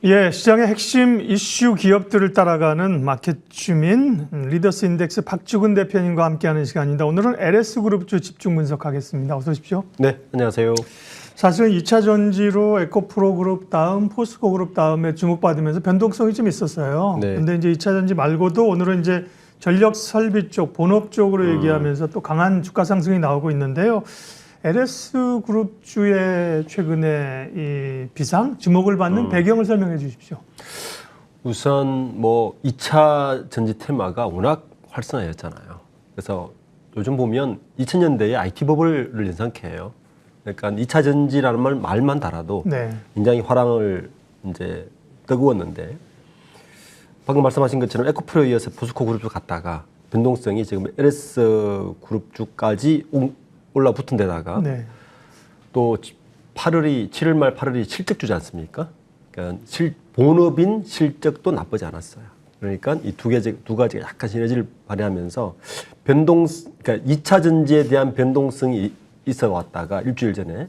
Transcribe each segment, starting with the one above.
예, 시장의 핵심 이슈 기업들을 따라가는 마켓 주민 리더스 인덱스 박주근 대표님과 함께하는 시간입니다. 오늘은 LS그룹주 집중 분석하겠습니다. 어서 오십시오. 네, 안녕하세요. 사실은 2차 전지로 에코프로 그룹 다음 포스코 그룹 다음에 주목받으면서 변동성이 좀 있었어요. 네. 근데 이제 2차 전지 말고도 오늘은 이제 전력 설비 쪽, 본업 쪽으로 얘기하면서 또 강한 주가 상승이 나오고 있는데요. LS그룹주의 최근에 이 비상, 주목을 받는 배경을 설명해 주십시오. 우선 뭐 2차 전지 테마가 워낙 활성화였잖아요. 그래서 요즘 보면 2000년대에 IT 버블을 연상케 해요. 그러니까 2차 전지라는 말만 달아도 네. 굉장히 화랑을 이제 뜨거웠는데 방금 말씀하신 것처럼 에코프로에 이어서 포스코 그룹주 갔다가 변동성이 지금 LS 그룹주까지 올라붙은 데다가 네. 또 7월 말 8월이 실적주지 않습니까? 그러니까 본업인 실적도 나쁘지 않았어요. 그러니까 이 두 가지가 약간 시너지를 발휘하면서 그러니까 2차 전지에 대한 변동성이 있어 왔다가 일주일 전에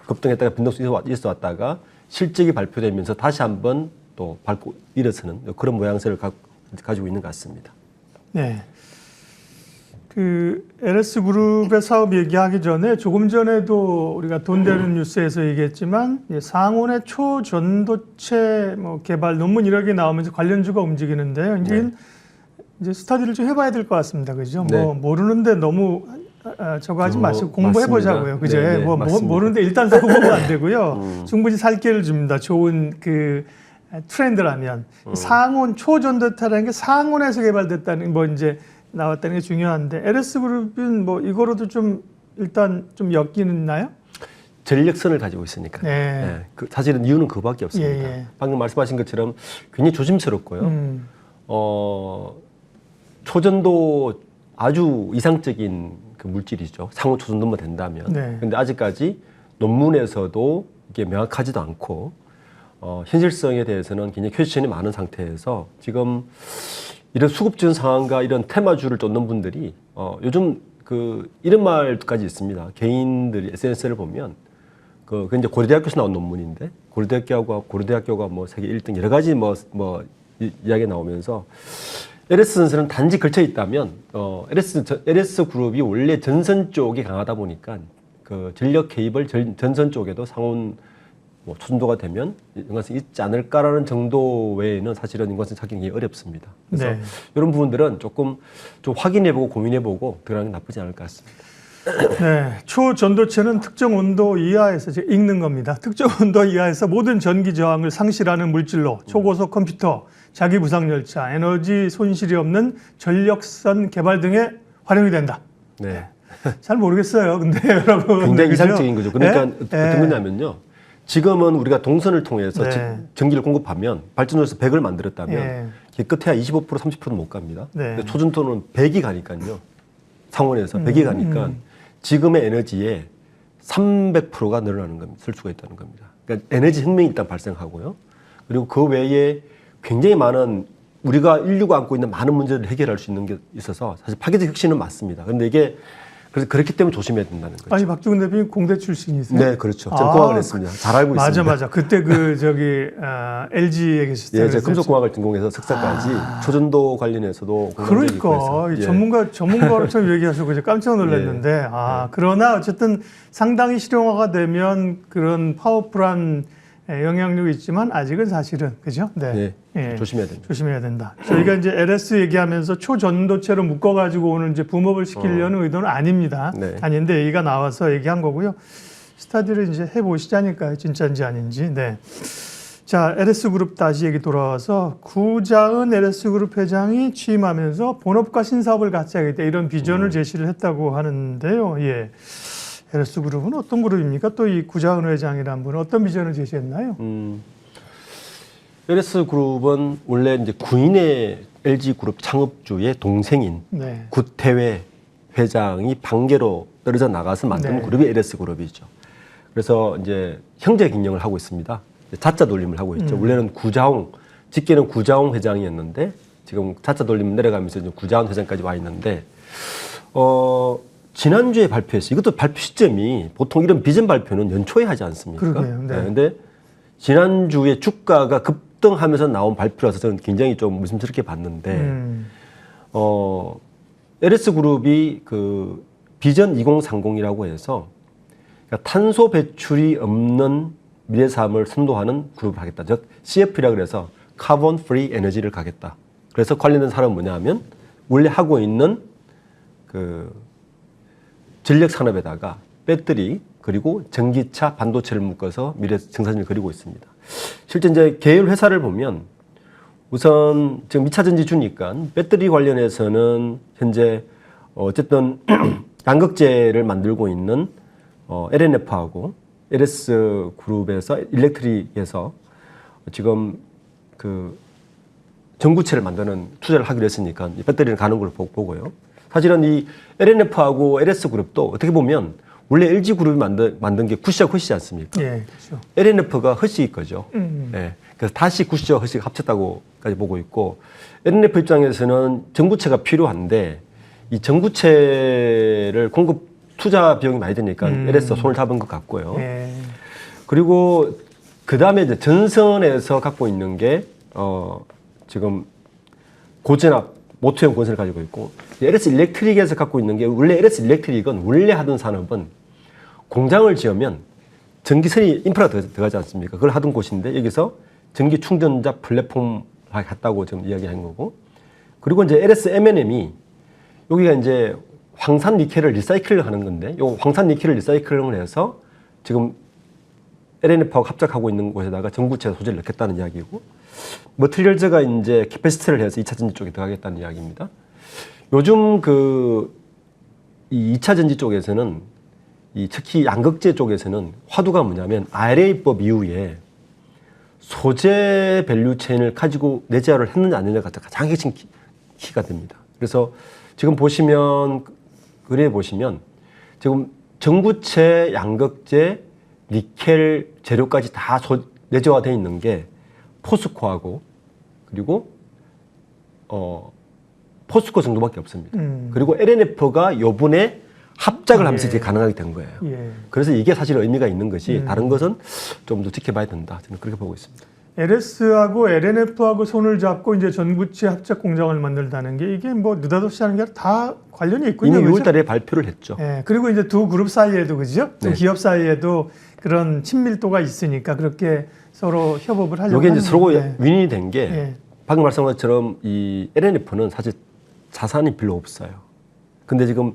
급등했다가 변동성이 있어 왔다가 실적이 발표되면서 다시 한번 또 밟고 일어서는 그런 모양새를 가지고 있는 것 같습니다. 네. 그 LS그룹의 사업 얘기하기 전에 조금 전에도 우리가 돈 되는 뉴스에서 얘기했지만 상온의 초전도체 뭐 개발 논문 이런 게 나오면서 관련주가 움직이는데요. 이제 스터디를 좀 해봐야 될 것 같습니다. 그죠? 네. 뭐 모르는데 너무 저거 하지 마시고 공부해 보자고요. 그죠? 네, 네, 뭐 모르는데 일단 사고 보면 안 되고요. 충분히 살 기회를 줍니다. 좋은 그 트렌드라면 상온 초전도체라는 게 상온에서 개발됐다는 뭐 이제 나왔다는 게 중요한데 LS그룹은 뭐 이거로도 좀 일단 좀 엮이나요? 전력선을 가지고 있으니까. 네. 네. 사실은 이유는 그거밖에 없습니다. 예. 방금 말씀하신 것처럼 굉장히 조심스럽고요. 초전도 아주 이상적인 그 물질이죠. 상온 초전도만 된다면. 네. 근데 아직까지 논문에서도 이게 명확하지도 않고 현실성에 대해서는 굉장히 퀘스천이 많은 상태에서 지금 이런 수급진 상황과 이런 테마주를 쫓는 분들이 요즘 이런 말까지 있습니다. 개인들이 SNS를 보면 그 이제 고려대학교에서 나온 논문인데 고려대학교가 뭐 세계 1등 여러 가지 이야기가 나오면서 LS 전선은 단지 걸쳐 있다면 LS 그룹이 원래 전선 쪽이 강하다 보니까 그 전력 개입을 전선 쪽에도 상온 초전도가 되면 연관성이 있지 않을까라는 정도 외에는 사실은 연관성 찾기 어렵습니다. 그래서 네. 이런 부분들은 조금 좀 확인해보고 고민해보고 들어가는 게 나쁘지 않을 것 같습니다. 네, 초전도체는 특정 온도 이하에서 읽는 겁니다. 특정 온도 이하에서 모든 전기 저항을 상실하는 물질로 초고속 컴퓨터, 자기 부상 열차, 에너지 손실이 없는 전력선 개발 등에 활용이 된다. 네. 잘 모르겠어요. 근데 여러분 굉장히 그죠? 이상적인 거죠. 그러니까 네? 어떤 거냐면요. 지금은 우리가 동선을 통해서 네. 전기를 공급하면 발전소에서 100을 만들었다면 네. 끝에야 25% 30%도 못 갑니다. 네. 근데 초전도는 100이 가니까요. 상온에서 100이 가니까 지금의 에너지의 300%가 늘어나는 겁니다. 쓸 수가 있다는 겁니다. 그러니까 에너지 혁명이 일단 발생하고요. 그리고 그 외에 굉장히 많은 우리가 인류가 안고 있는 많은 문제를 해결할 수 있는 게 있어서 사실 파괴적 혁신은 맞습니다. 그런데 이게 그래서 그렇기 때문에 조심해야 된다는 거죠. 아니 박주근 대표님 공대 출신이세요? 네, 그렇죠. 저는 공학을 했습니다. 잘 알고 있습니다. 맞아. 그때 LG에 계셨을 때. 예, 제가 금속공학을 전공해서 석사까지 초전도 관련해서도 그러니까 전문가로처럼 얘기하셔서 깜짝 놀랐는데 그러나 어쨌든 상당히 실용화가 되면 그런 파워풀한 영향력이 있지만 아직은 사실은 그죠? 네. 조심해야 됩니다. 조심해야 된다. 저희가 이제 LS 얘기하면서 초전도체로 묶어가지고 오늘 이제 붐업을 시키려는 의도는 아닙니다. 네. 아닌데 얘기가 나와서 얘기한 거고요. 스타디를 이제 해보시자니까요. 진짜인지 아닌지. 네. 자, LS그룹 다시 얘기 돌아와서 구자은 LS그룹 회장이 취임하면서 본업과 신사업을 같이 하겠다 이런 비전을 제시를 했다고 하는데요. 예. LS그룹은 어떤 그룹입니까? 또 이 구자은 회장이라는 분은 어떤 비전을 제시했나요? LS그룹은 원래 이제 구인의 LG그룹 창업주의 동생인 네. 구태회 회장이 반개로 떨어져 나가서 만든 네. 그룹이 LS그룹이죠. 그래서 이제 형제 경영을 하고 있습니다. 자자 돌림을 하고 있죠. 원래는 직계는 구자홍 회장이었는데 지금 자자 돌림 내려가면서 이제 구자은 회장까지 와 있는데 지난주에 발표했어요. 이것도 발표 시점이 보통 이런 비전 발표는 연초에 하지 않습니까? 그러게요. 네. 근데 지난주에 주가가 급등하면서 나온 발표라서 저는 굉장히 좀 의심스럽게 봤는데 LS그룹이 그 비전 2030이라고 해서 그러니까 탄소 배출이 없는 미래 삶을 선도하는 그룹을 하겠다. 즉 CF라고 해서 카본 프리 에너지를 가겠다. 그래서 관련된 사람은 뭐냐 하면 원래 하고 있는 그 전력 산업에다가 배터리 그리고 전기차 반도체를 묶어서 미래 생산을 그리고 있습니다. 실제 이제 계열 회사를 보면 우선 지금 2차 전지 주니까 배터리 관련해서는 현재 어쨌든 양극재를 만들고 있는 LNF하고 LS 그룹에서 일렉트릭에서 지금 그 전구체를 만드는 투자를 하기로 했으니까 이 배터리는 가는 걸로 보고요. 사실은 이 LNF하고 LS 그룹도 어떻게 보면 원래 LG 그룹이 만든 게 구시와 허쉬지 않습니까? 예, 그렇죠. LNF가 허쉬 거죠. 예, 그래서 다시 구시와 허쉬가 합쳤다고까지 보고 있고 LNF 입장에서는 전구체가 필요한데 이 전구체를 공급 투자 비용이 많이 드니까 LS가 손을 잡은 것 같고요. 예. 그리고 그 다음에 이제 전선에서 갖고 있는 게 지금 고전압 모터형 건설을 가지고 있고 LS 일렉트릭에서 갖고 있는 게 원래 LS 일렉트릭은 원래 하던 산업은 공장을 지으면 전기선이 인프라가 들어가지 않습니까? 그걸 하던 곳인데 여기서 전기 충전자 플랫폼 했다고 지금 이야기한 거고 그리고 이제 LS M&M이 여기가 이제 황산 니켈을 리사이클을 하는 건데 요 황산 니켈을 리사이클을 해서 지금 LNF하고 합작하고 있는 곳에다가 전구체 소재를 넣겠다는 이야기고 머티리얼즈가 이제 캐패시티를 해서 2차 전지 쪽에 들어가겠다는 이야기입니다. 요즘 이 2차 전지 쪽에서는 특히 양극재 쪽에서는 화두가 뭐냐면 IRA법 이후에 소재 밸류체인을 가지고 내재화를 했느냐 안 했느냐가 가장 핵심 키가 됩니다. 그래서 지금 보시면 그래 보시면 지금 전구체, 양극재, 니켈 재료까지 다 내재화되어 있는 게 포스코하고 그리고 포스코 정도밖에 없습니다. 그리고 LNF가 요번에 합작을 하면서 이제 가능하게 된 거예요. 예. 그래서 이게 사실 의미가 있는 것이 다른 것은 좀 더 지켜봐야 된다. 저는 그렇게 보고 있습니다. LS하고 LNF하고 손을 잡고 이제 전구체 합작 공장을 만들다는 게 이게 뭐 느닷없이 하는 게 아니라 다 관련이 있군요. 이미 그렇죠? 6월 달에 발표를 했죠. 예. 그리고 이제 두 그룹 사이에도 그죠? 두 네. 기업 사이에도 그런 친밀도가 있으니까 그렇게 서로 협업을 하려고 이게 이제 하는 서로 건데. 윈이 된 게 예. 방금 말씀한 것처럼 이 LNF는 사실 자산이 별로 없어요. 근데 지금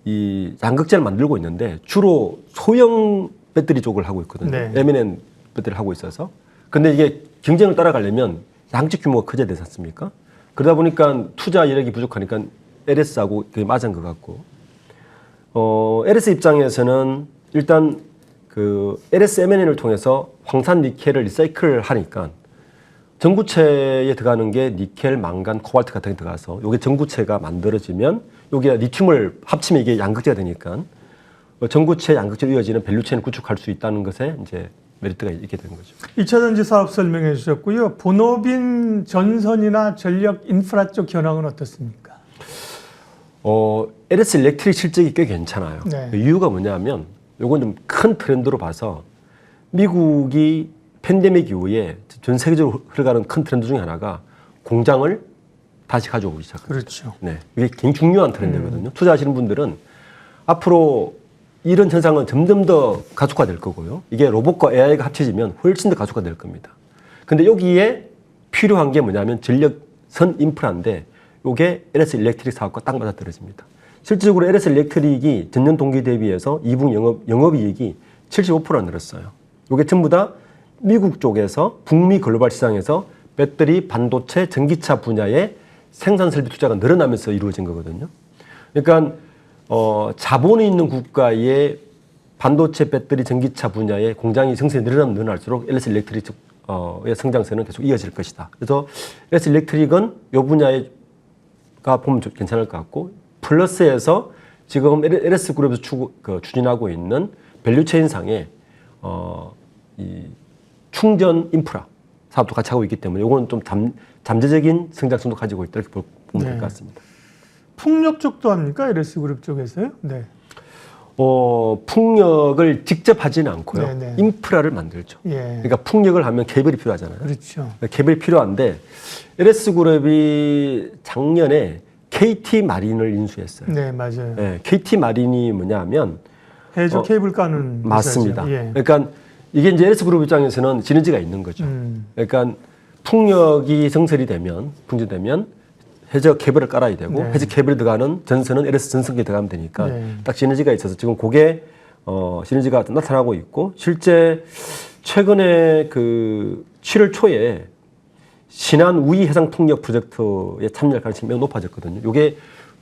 이 양극재를 만들고 있는데 주로 소형 배터리 쪽을 하고 있거든요. 네. M&M 배터리를 하고 있어서. 근데 이게 경쟁을 따라가려면 양적 규모가 커져야 되지 않습니까? 그러다 보니까 투자 여력이 부족하니까 LS하고 그게 맞은 것 같고. LS 입장에서는 일단 그 LS M&M을 통해서 황산 니켈을 리사이클을 하니까 전구체에 들어가는 게 니켈, 망간, 코발트 같은 게 들어가서 이게 전구체가 만들어지면 여기에 리튬을 합치면 이게 양극재가 되니까 전구체, 양극재로 이어지는 밸류체인을 구축할 수 있다는 것에 이제 메리트가 있게 되는 거죠. 2차 전지 사업 설명해 주셨고요. 본업인 전선이나 전력 인프라 쪽 현황은 어떻습니까? LS 일렉트릭 실적이 꽤 괜찮아요. 네. 그 이유가 뭐냐면 이건 좀 큰 트렌드로 봐서 미국이 팬데믹 이후에 전 세계적으로 흘러가는 큰 트렌드 중에 하나가 공장을 다시 가져오기 시작합니다. 그렇죠. 네, 이게 굉장히 중요한 트렌드거든요. 투자하시는 분들은 앞으로 이런 현상은 점점 더 가속화될 거고요. 이게 로봇과 AI가 합쳐지면 훨씬 더 가속화될 겁니다. 근데 여기에 필요한 게 뭐냐면 전력선 인프라인데 이게 LS 일렉트릭 사업과 딱 맞아떨어집니다. 실질적으로 LS 일렉트릭이 전년 동기 대비해서 2분 영업이익이 75% 늘었어요. 이게 전부 다 미국 쪽에서 북미 글로벌 시장에서 배터리, 반도체, 전기차 분야의 생산 설비 투자가 늘어나면서 이루어진 거거든요. 그러니까 자본이 있는 국가의 반도체, 배터리, 전기차 분야의 공장이 생산이 늘어나면 늘어날수록 LS 일렉트릭의 성장세는 계속 이어질 것이다. 그래서 LS 일렉트릭은 이 분야가 보면 괜찮을 것 같고 플러스에서 지금 LS 그룹에서 추진하고 있는 밸류체인상에 이 충전 인프라 사업도 같이 하고 있기 때문에 이거는 좀 잠재적인 성장성도 가지고 있다 이렇게 보면 될 것 같습니다. 풍력 쪽도 합니까? LS 그룹 쪽에서요? 네. 풍력을 직접 하지는 않고요. 네네. 인프라를 만들죠. 예. 그러니까 풍력을 하면 개별이 필요하잖아요. 그렇죠. 개별이 필요한데 LS그룹이 작년에 KT 마린을 인수했어요. 네, 맞아요. 예, KT 마린이 뭐냐면 해저 케이블 까는 맞습니다. 회사죠. 예. 그러니까 이게 이제 LS그룹 입장에서는 시너지가 있는 거죠. 그러니까 풍력이 정설이 되면 풍전되면 해저 케이블을 깔아야 되고 네. 해저 케이블에 들어가는 전선은 LS 전선기에 들어가면 되니까 네. 딱 시너지가 있어서 지금 그게 시너지가 나타나고 있고 실제 최근에 그 7월 초에 신안 우이 해상 풍력 프로젝트에 참여할 가능성이 매우 높아졌거든요. 이게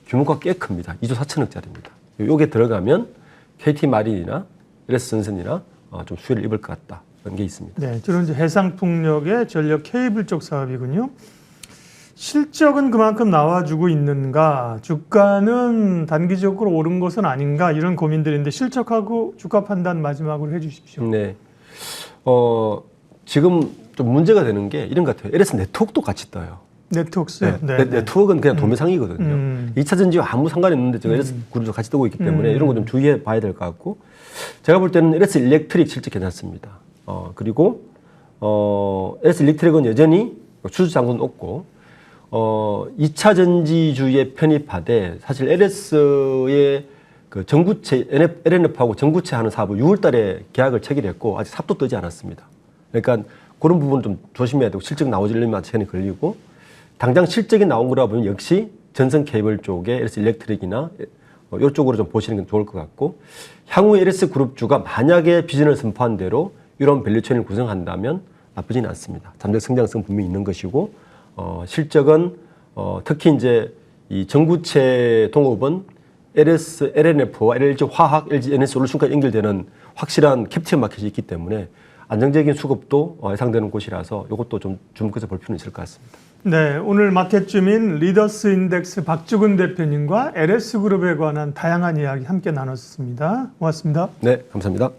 규모가 꽤 큽니다. 2조 4천억짜리입니다. 요게 들어가면 KT 마린이나 LS 전선이나 좀 수혜를 입을 것 같다. 그런 게 있습니다. 네, 주로 이제 해상 풍력의 전력 케이블 쪽 사업이군요. 실적은 그만큼 나와주고 있는가, 주가는 단기적으로 오른 것은 아닌가 이런 고민들인데 실적하고 주가 판단 마지막으로 해주십시오. 네, 지금 좀 문제가 되는 게 이런 것 같아요. LS 네트워크도 같이 떠요. 네트워크스. 네, 네트워크는 그냥 도매상이거든요. 2차 전지와 아무 상관이 없는데 지금 LS 그룹도 같이 뜨고 있기 때문에 이런 거 좀 주의해 봐야 될 것 같고 제가 볼 때는 LS 일렉트릭 실적 괜찮습니다. 그리고 LS 일렉트릭은 여전히 수주 장군 높고 2차 전지주에 편입하되 사실 LS의 그 전구체 LNF하고 전구체 하는 사업을 6월달에 계약을 체결했고 아직 삽도 뜨지 않았습니다. 그러니까 그런 부분 좀 조심해야 되고 실적 나오려면 시간이 걸리고 당장 실적이 나온 거라 보면 역시 전선 케이블 쪽에 LS 일렉트릭이나 이쪽으로 좀 보시는 게 좋을 것 같고 향후 LS 그룹주가 만약에 비전을 선포한 대로 이런 밸류체인을 구성한다면 나쁘지는 않습니다. 잠재 성장성 분명히 있는 것이고 실적은 특히 이제 이 전구체 동업은 LS, LNF와 LG 화학, LG 에너지 솔루션까지 연결되는 확실한 캡처 마켓이 있기 때문에 안정적인 수급도 예상되는 곳이라서 이것도 좀 주목해서 볼 필요는 있을 것 같습니다. 네, 오늘 마켓주민 리더스 인덱스 박주근 대표님과 LS그룹에 관한 다양한 이야기 함께 나눴습니다. 고맙습니다. 네, 감사합니다.